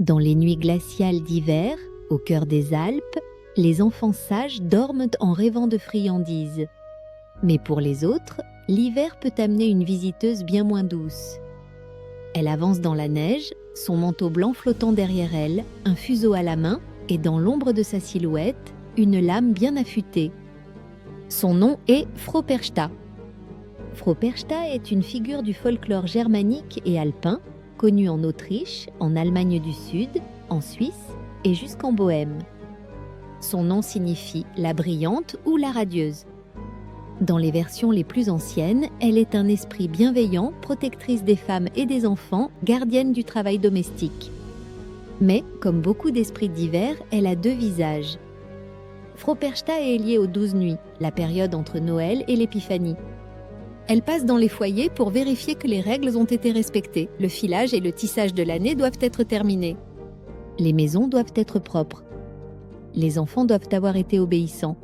Dans les nuits glaciales d'hiver, au cœur des Alpes, les enfants sages dorment en rêvant de friandises. Mais pour les autres, l'hiver peut amener une visiteuse bien moins douce. Elle avance dans la neige, son manteau blanc flottant derrière elle, un fuseau à la main, et dans l'ombre de sa silhouette, une lame bien affûtée. Son nom est Froperchta. Froperchta est une figure du folklore germanique et alpin, connue en Autriche, en Allemagne du Sud, en Suisse et jusqu'en Bohême. Son nom signifie la brillante ou la radieuse. Dans les versions les plus anciennes, elle est un esprit bienveillant, protectrice des femmes et des enfants, gardienne du travail domestique. Mais, comme beaucoup d'esprits d'hiver, elle a deux visages. Froperchta est liée aux 12 nuits, la période entre Noël et l'Épiphanie. Elle passe dans les foyers pour vérifier que les règles ont été respectées. Le filage et le tissage de l'année doivent être terminés. Les maisons doivent être propres. Les enfants doivent avoir été obéissants.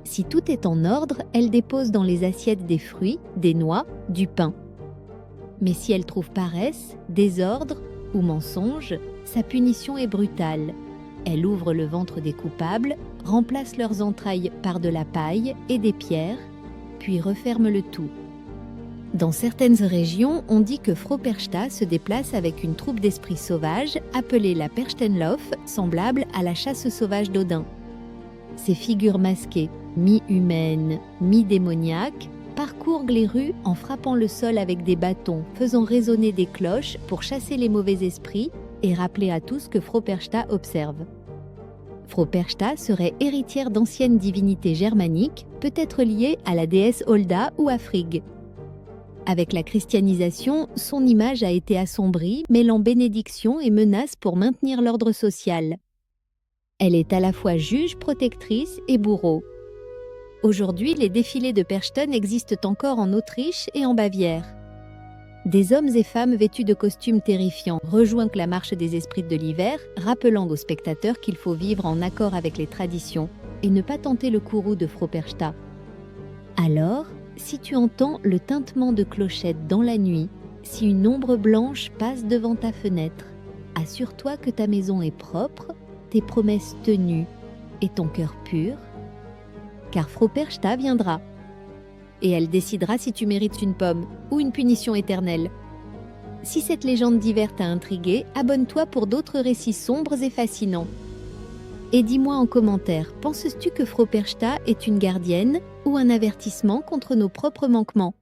Si tout est en ordre, elle dépose dans les assiettes des fruits, des noix, du pain. Mais si elle trouve paresse, désordre ou mensonge, sa punition est brutale. Elle ouvre le ventre des coupables, remplace leurs entrailles par de la paille et des pierres, puis referme le tout. Dans certaines régions, on dit que Froperchta se déplace avec une troupe d'esprits sauvages appelée la Perchtenlauf, semblable à la chasse sauvage d'Odin. Ces figures masquées, mi-humaines, mi-démoniaques, parcourent les rues en frappant le sol avec des bâtons, faisant résonner des cloches pour chasser les mauvais esprits et rappeler à tous que Froperchta observe. Froperchta serait héritière d'anciennes divinités germaniques, peut-être liée à la déesse Holda ou à Frigg. Avec la christianisation, son image a été assombrie, mêlant bénédiction et menaces pour maintenir l'ordre social. Elle est à la fois juge, protectrice et bourreau. Aujourd'hui, les défilés de Perchten existent encore en Autriche et en Bavière. Des hommes et femmes vêtus de costumes terrifiants rejoignent la marche des esprits de l'hiver, rappelant aux spectateurs qu'il faut vivre en accord avec les traditions et ne pas tenter le courroux de Froperchta. Alors, si tu entends le tintement de clochettes dans la nuit, si une ombre blanche passe devant ta fenêtre, assure-toi que ta maison est propre, tes promesses tenues et ton cœur pur, car Froperchta viendra. Et elle décidera si tu mérites une pomme ou une punition éternelle. Si cette légende d'hiver t'a intrigué, abonne-toi pour d'autres récits sombres et fascinants. Et dis-moi en commentaire, penses-tu que Froperchta est une gardienne ou un avertissement contre nos propres manquements ?